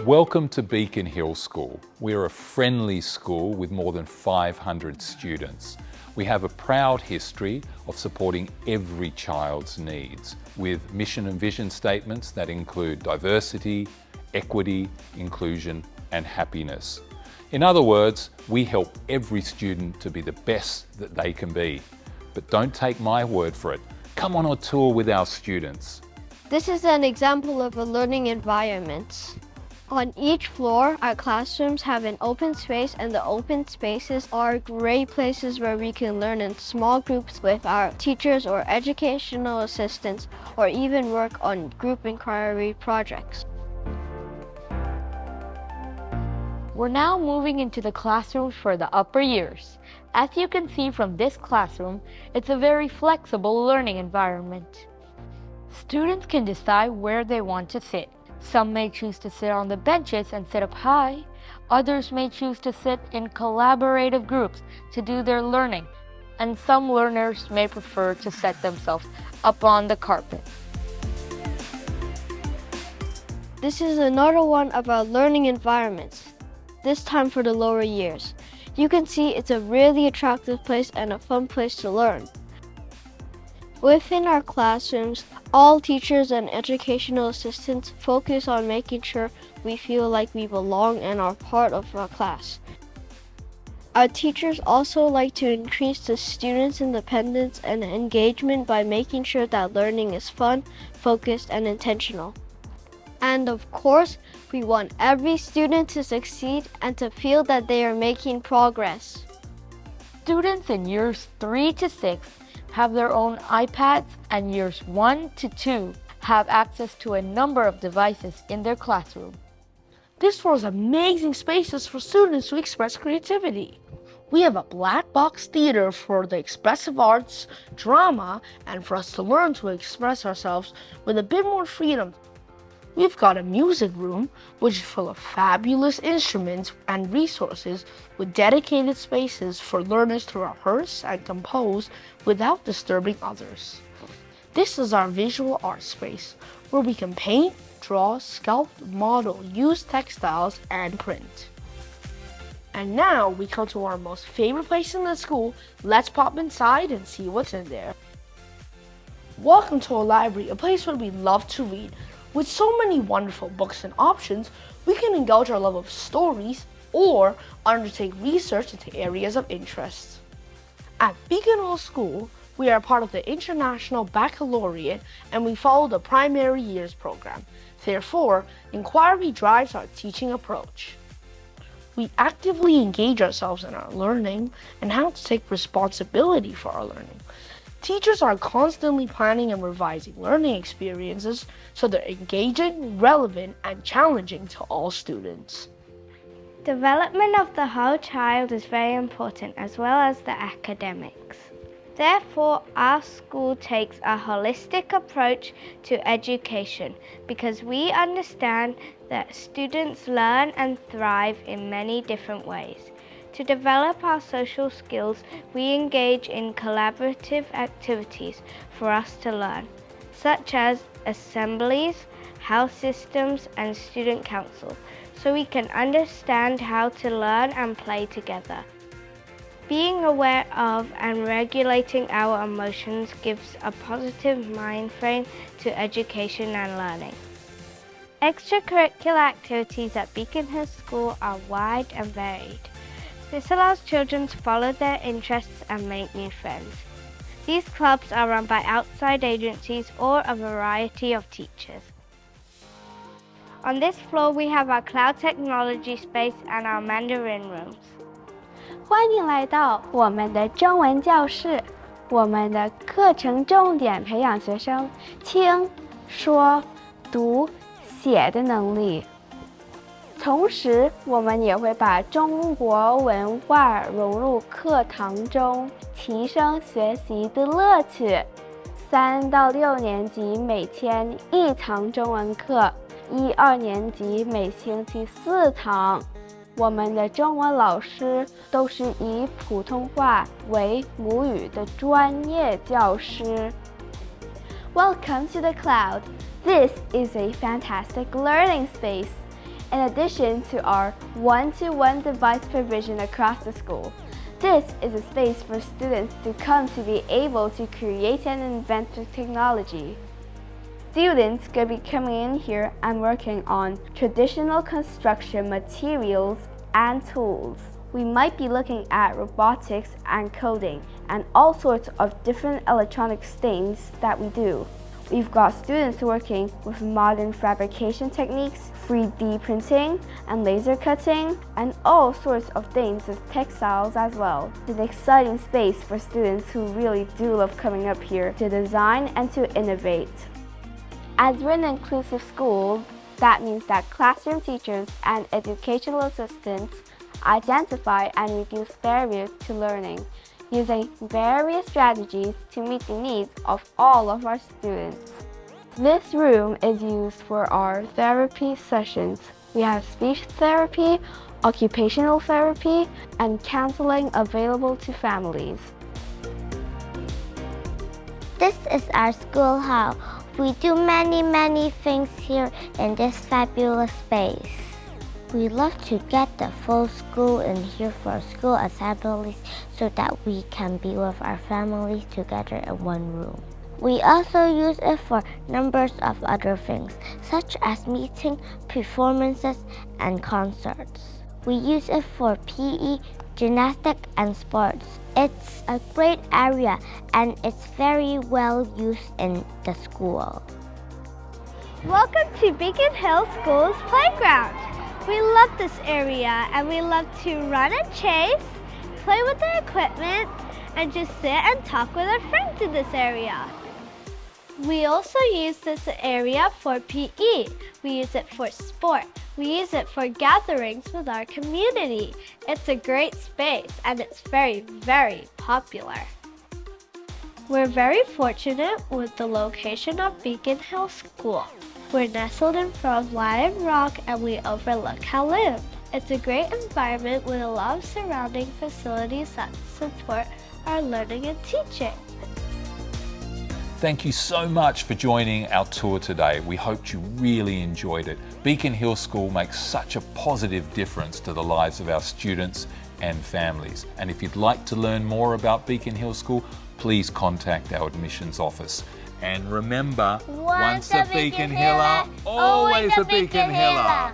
Welcome to Beacon Hill School. We're a friendly school with more than 500 students. We have a proud history of supporting every child's needs with mission and vision statements that include diversity, equity, inclusion, and happiness. In other words, we help every student to be the best that they can be. But don't take my word for it. Come on a tour with our students. This is an example of a learning environment. On each floor, our classrooms have an open space, and the open spaces are great places where we can learn in small groups with our teachers or educational assistants, or even work on group inquiry projects. We're now moving into the classrooms for the upper years. As you can see from this classroom, it's a very flexible learning environment. Students can decide where they want to sit. Some may choose to sit on the benches and sit up high. Others may choose to sit in collaborative groups to do their learning. And some learners may prefer to set themselves up on the carpet. This is another one of our learning environments, this time for the lower years. You can see it's a really attractive place and a fun place to learn. Within our classrooms, all teachers and educational assistants focus on making sure we feel like we belong and are part of our class. Our teachers also like to increase the students' independence and engagement by making sure that learning is fun, focused, and intentional. And of course, we want every student to succeed and to feel that they are making progress. Students in years 3 to 6 have their own iPads, and years 1 to 2 have access to a number of devices in their classroom. This floor is amazing spaces for students to express creativity. We have a black box theater for the expressive arts, drama, and for us to learn to express ourselves with a bit more freedom. We've got a music room, which is full of fabulous instruments and resources with dedicated spaces for learners to rehearse and compose without disturbing others. This is our visual art space, where we can paint, draw, sculpt, model, use textiles, and print. And now we come to our most favorite place in the school. Let's pop inside and see what's in there. Welcome to a library, a place where we love to read. With so many wonderful books and options, we can indulge our love of stories or undertake research into areas of interest. At Beacon Hill School, we are part of the International Baccalaureate and we follow the primary years program. Therefore, inquiry drives our teaching approach. We actively engage ourselves in our learning and how to take responsibility for our learning. Teachers are constantly planning and revising learning experiences so they're engaging, relevant, and challenging to all students. Development of the whole child is very important, as well as the academics. Therefore, our school takes a holistic approach to education because we understand that students learn and thrive in many different ways. To develop our social skills, we engage in collaborative activities for us to learn, such as assemblies, house systems, and student council, so we can understand how to learn and play together. Being aware of and regulating our emotions gives a positive mind frame to education and learning. Extracurricular activities at Beacon Hill School are wide and varied. This allows children to follow their interests and make new friends. These clubs are run by outside agencies or a variety of teachers. On this floor, we have our cloud technology space and our Mandarin rooms. 欢迎来到我们的中文教室。我们的课程重点培养学生听、说、读、写的能力。同时，我们也会把中国文化融入课堂中，提升学习的乐趣。3到6年级每天1堂中文课，1、2年级每星期4堂。我们的中文老师都是以普通话为母语的专业教师。Welcome to the cloud. This is a fantastic learning space. in addition to our one-to-one device provision across the school. This is a space for students to come to be able to create and invent with technology. Students could be coming in here and working on traditional construction materials and tools. We might be looking at robotics and coding and all sorts of different electronics things that we do. We've got students working with modern fabrication techniques, 3D printing and laser cutting, and all sorts of things with textiles as well. It's an exciting space for students who really do love coming up here to design and to innovate. As we're an inclusive school, that means that classroom teachers and educational assistants identify and reduce barriers to learning, using various strategies to meet the needs of all of our students. This room is used for our therapy sessions. We have speech therapy, occupational therapy, and counseling available to families. This is our school hall. We do many things here in this fabulous space. We love to get the full school in here for school assemblies so that we can be with our families together in one room. We also use it for numbers of other things, such as meeting, performances, and concerts. We use it for PE, gymnastics, and sports. It's a great area and it's very well used in the school. Welcome to Beacon Hill School's playground. We love this area and we love to run and chase, play with the equipment, and just sit and talk with our friends in this area. We also use this area for PE. We use it for sport. We use it for gatherings with our community. It's a great space and it's very popular. We're very fortunate with the location of Beacon Hill School. We're nestled in front of Lion Rock and we overlook Kowloon. It's a great environment with a lot of surrounding facilities that support our learning and teaching. Thank you so much for joining our tour today. We hope you really enjoyed it. Beacon Hill School makes such a positive difference to the lives of our students and families. And if you'd like to learn more about Beacon Hill School, please contact our admissions office. And remember, once a Beacon Hiller, always a Beacon Hiller.